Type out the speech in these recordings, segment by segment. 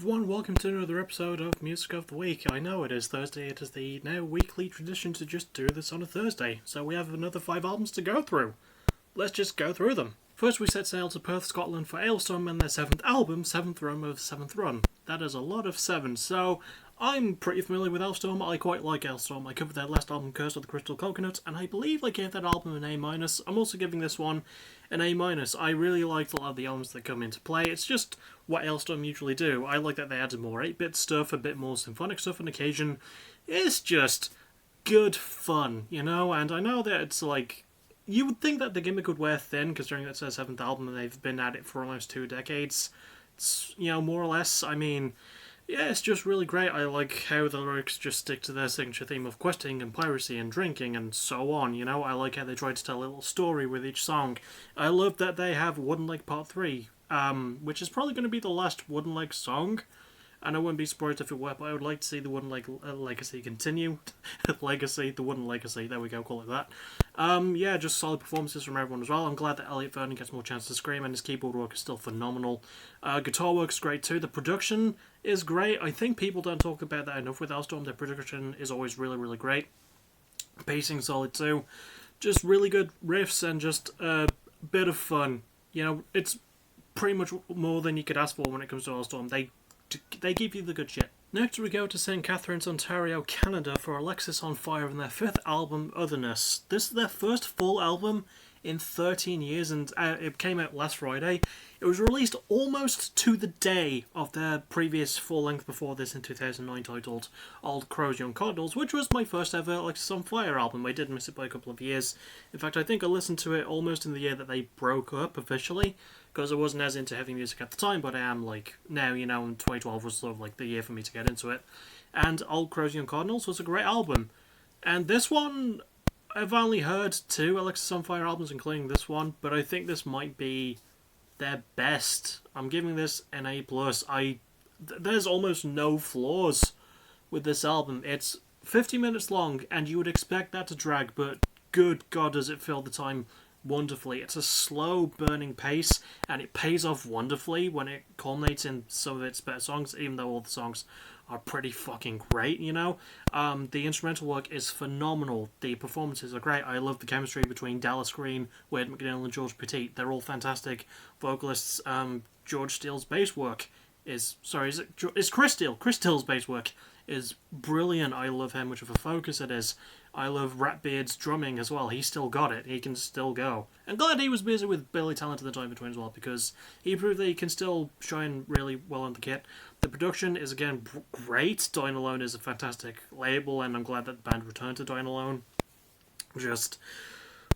everyone, welcome to another episode of Music of the Week. I know it is Thursday, it is the now weekly tradition to just do this on a Thursday, so we have another 5 albums to go through. Let's just go through them. First we set sail to Perth, Scotland for Alestorm and their 7th album, 7th Run of 7th Run. That is a lot of 7, so I'm pretty familiar with Alestorm. I quite like Alestorm. I covered their last album, Curse of the Crystal Coconut, and I believe I gave that album an A-. I'm also giving this one an A-. I really liked a lot of the elements that come into play. It's just what Alestorm usually do. I like that they added more 8-bit stuff, a bit more symphonic stuff on occasion. It's just good fun, you know? And I know that it's like, you would think that the gimmick would wear thin, considering that's their 7th album and they've been at it for almost 2 decades. It's, you know, more or less, I mean, yeah, it's just really great. I like how the lyrics just stick to their signature theme of questing and piracy and drinking and so on, you know? I like how they try to tell a little story with each song. I love that they have Wooden Leg Part 3, which is probably going to be the last Wooden Leg song. And I wouldn't be surprised if it were, but I would like to see the Wooden Leg Legacy continue. Legacy, the Wooden Legacy, there we go, call it that. Yeah, just solid performances from everyone as well. I'm glad that Elliot Vernon gets more chance to scream, and his keyboard work is still phenomenal. Guitar work is great too. The production is great. I think people don't talk about that enough with Alestorm. Their production is always really, really great. Pacing solid too. Just really good riffs and just a bit of fun. You know, it's pretty much more than you could ask for when it comes to Alestorm. They give you the good shit. Next we go to St. Catharines, Ontario, Canada for Alexisonfire and their 5th album, Otherness. This is their first full album in 13 years and it came out last Friday. It was released almost to the day of their previous full length before this in 2009 titled Old Crows, Young Cardinals, which was my first ever Alexisonfire album. I did miss it by a couple of years. In fact, I think I listened to it almost in the year that they broke up officially, because I wasn't as into heavy music at the time, but I am like now, you know, and 2012 was sort of like the year for me to get into it. And Old Crows, Young Cardinals was a great album. And this one, I've only heard 2 Alexisonfire albums, including this one, but I think this might be their best. I'm giving this an A+. There's almost no flaws with this album. It's 50 minutes long, and you would expect that to drag, but good God does it fill the time wonderfully. It's a slow burning pace, and it pays off wonderfully when it culminates in some of its better songs, even though all the songs are pretty fucking great, you know? The instrumental work is phenomenal. The performances are great. I love the chemistry between Dallas Green, Wade McNeil, and George Petit. They're all fantastic vocalists. George Steele's bass work is Chris Steele. Chris Steele's bass work is brilliant. I love how much of a focus it is. I love Ratbeard's drumming as well. He's still got it. He can still go. I'm glad he was busy with Billy Talent at the time between as well, because he proved that he can still shine really well on the kit. The production is, again, great. Dine Alone is a fantastic label, and I'm glad that the band returned to Dine Alone. Just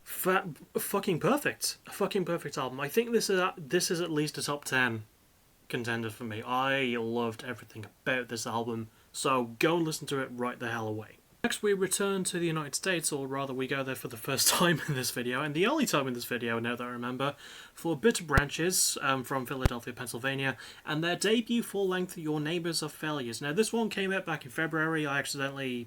fucking perfect. A fucking perfect album. I think this is at least a top 10 contender for me. I loved everything about this album, so go and listen to it right the hell away. Next we return to the United States, or rather we go there for the first time in this video, and the only time in this video now that I remember, for Bitter Branches from Philadelphia, Pennsylvania, and their debut full-length Your Neighbors Are Failures. Now this one came out back in February. I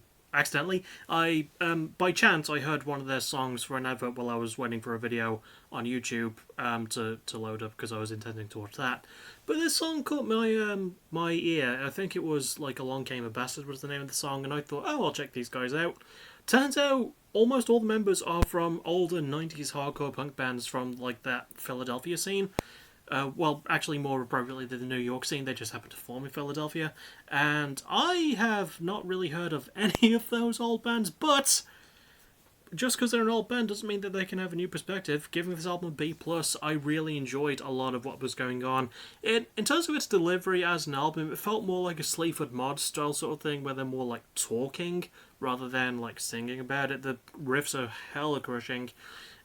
by chance I heard one of their songs for an advert while I was waiting for a video on YouTube to load up, because I was intending to watch that. But this song caught my ear. I think it was like Along Came a Bastard was the name of the song, and I thought, oh, I'll check these guys out. Turns out almost all the members are from older 90s hardcore punk bands from like that Philadelphia scene. Well, actually more appropriately the New York scene. They just happen to form in Philadelphia. And I have not really heard of any of those old bands, but just because they're an old band doesn't mean that they can have a new perspective. Giving this album a B+, I really enjoyed a lot of what was going on. In terms of its delivery as an album, it felt more like a Sleaford Mod style sort of thing, where they're more like talking rather than like singing about it. The riffs are hella crushing.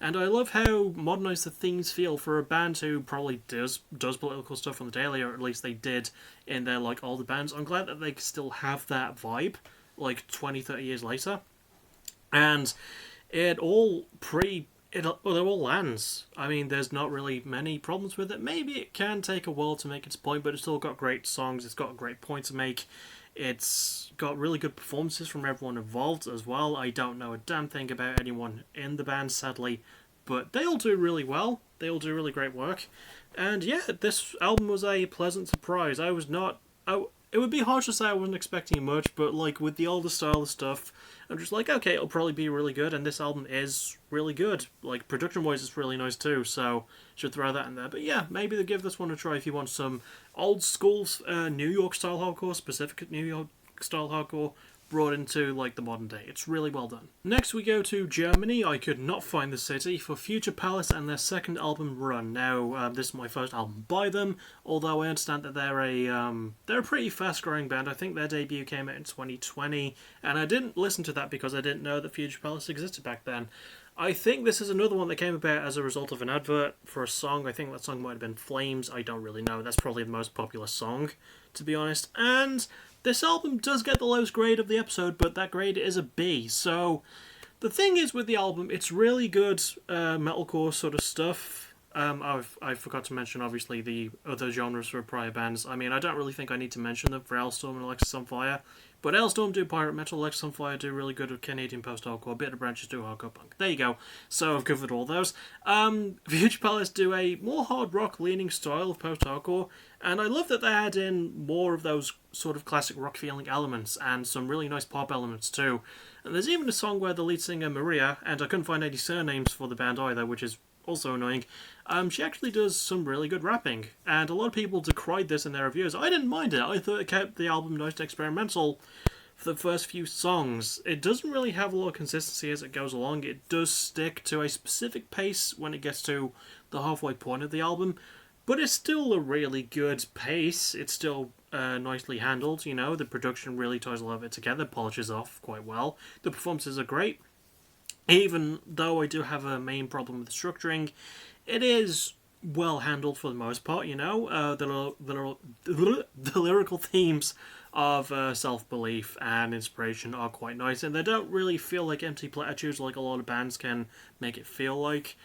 And I love how modernised the themes feel for a band who probably does political stuff on the daily, or at least they did in their like older bands. I'm glad that they still have that vibe like 20, 30 years later. And it all lands. I mean, there's not really many problems with it. Maybe it can take a while to make its point, but it's still got great songs. It's got a great point to make. It's got really good performances from everyone involved as well. I don't know a damn thing about anyone in the band, sadly, but they all do really well. They all do really great work. And yeah, this album was a pleasant surprise. I was not it would be harsh to say I wasn't expecting much, but like with the older style of stuff, I'm just like, okay, it'll probably be really good, and this album is really good. Like production-wise, it's really nice too, so should throw that in there. But yeah, maybe give this one a try if you want some old school New York style hardcore, specific New York style hardcore, brought into like the modern day. It's really well done. Next we go to Germany. I could not find the city for Future Palace and their second album Run. Now this is my first album by them, although I understand that they're a pretty fast growing band. I think their debut came out in 2020, and I didn't listen to that because I didn't know that Future Palace existed back then. I think this is another one that came about as a result of an advert for a song. I think that song might have been Flames. I don't really know. That's probably the most popular song, to be honest. And this album does get the lowest grade of the episode, but that grade is a B. So the thing is with the album, it's really good metalcore sort of stuff. I forgot to mention, obviously, the other genres for prior bands. I mean, I don't really think I need to mention them for Alestorm and Alexisonfire. But Alestorm do pirate metal, Alexisonfire do really good with Canadian post-hardcore, Bitter Branches do hardcore punk. There you go. So I've covered all those. Future Palace do a more hard rock leaning style of post-hardcore, and I love that they add in more of those sort of classic rock feeling elements and some really nice pop elements too. And there's even a song where the lead singer Maria, and I couldn't find any surnames for the band either, which is also annoying, she actually does some really good rapping, and a lot of people decried this in their reviews. I didn't mind it. I thought it kept the album nice and experimental for the first few songs. It doesn't really have a lot of consistency as it goes along. It does stick to a specific pace when it gets to the halfway point of the album, but it's still a really good pace. It's still nicely handled, you know. The production really ties a lot of it together, polishes off quite well. The performances are great. Even though I do have a main problem with the structuring, it is well handled for the most part, you know. The lyrical themes of self-belief and inspiration are quite nice, and they don't really feel like empty platitudes like a lot of bands can make it feel like.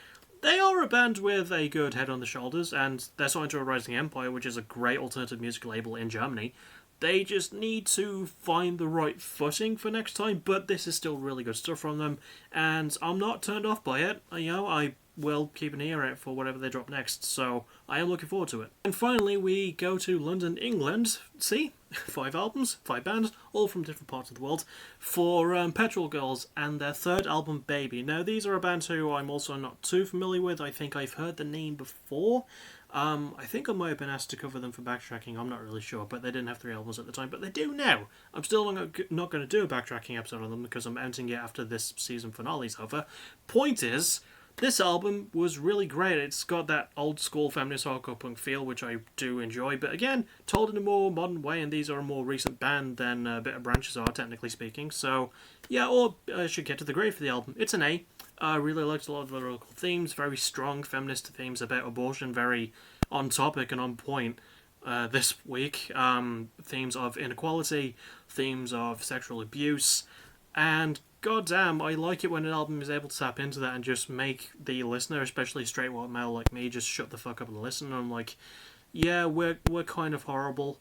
They are a band with a good head on the shoulders, and they're signed to a Rising Empire, which is a great alternative music label in Germany. They just need to find the right footing for next time, but this is still really good stuff from them, and I'm not turned off by it. You know, I will keep an ear out for whatever they drop next, so I am looking forward to it. And finally, we go to London, England. See? 5 albums, 5 bands, all from different parts of the world, for Petrol Girls and their third album, Baby. Now, these are a band who I'm also not too familiar with. I think I've heard the name before. I think I might have been asked to cover them for backtracking, I'm not really sure, but they didn't have 3 albums at the time, but they do now. I'm still not going to do a backtracking episode on them because I'm ending it after this season finale's over. Point is, this album was really great. It's got that old school feminist hardcore punk feel, which I do enjoy, but again, told in a more modern way, and these are a more recent band than Bitter Branches are, technically speaking, so yeah, or I should get to the grade for the album. It's an A. I really liked a lot of the lyrical themes, very strong feminist themes about abortion, very on topic and on point this week. Themes of inequality, themes of sexual abuse, and goddamn, I like it when an album is able to tap into that and just make the listener, especially straight white male like me, just shut the fuck up and listen. And I'm like, yeah, we're kind of horrible.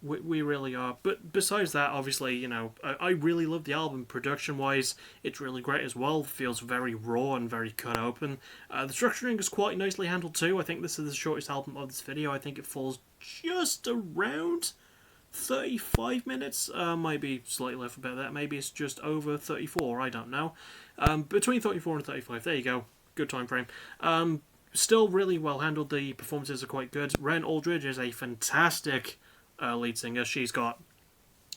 We really are. But besides that, obviously, you know, I really love the album. Production-wise, it's really great as well. Feels very raw and very cut open. The structuring is quite nicely handled too. I think this is the shortest album of this video. I think it falls just around 35 minutes. Might be slightly left about that. Maybe it's just over 34. I don't know. Between 34 and 35. There you go. Good time frame. Still really well handled. The performances are quite good. Ren Aldridge is a fantastic lead singer. She's got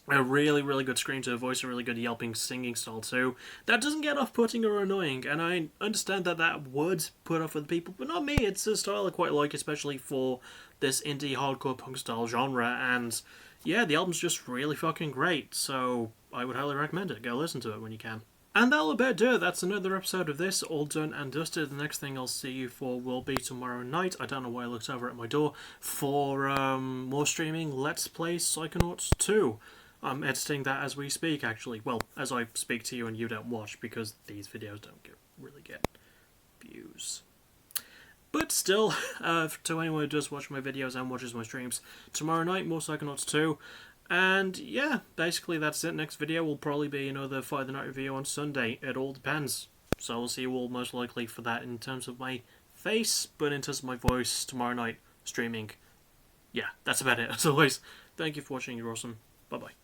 a really, really good scream to her voice, a really good yelping singing style too. That doesn't get off-putting or annoying, and I understand that that would put off other people, but not me. It's a style I quite like, especially for this indie hardcore punk style genre, and yeah, the album's just really fucking great, so I would highly recommend it. Go listen to it when you can. And that'll about do it. That's another episode of this, all done and dusted. The next thing I'll see you for will be tomorrow night. I don't know why I looked over at my door. For more streaming, Let's Play Psychonauts 2. I'm editing that as we speak, actually. Well, as I speak to you and you don't watch, because these videos don't really get views. But still, to anyone who does watch my videos and watches my streams, tomorrow night, more Psychonauts 2. And yeah, basically that's it. Next video will probably be another Fight the Night review on Sunday. It all depends. So I'll see you all most likely for that in terms of my face, but in terms of my voice, tomorrow night, streaming. Yeah, that's about it. As always, Thank you for watching, you're awesome. Bye bye.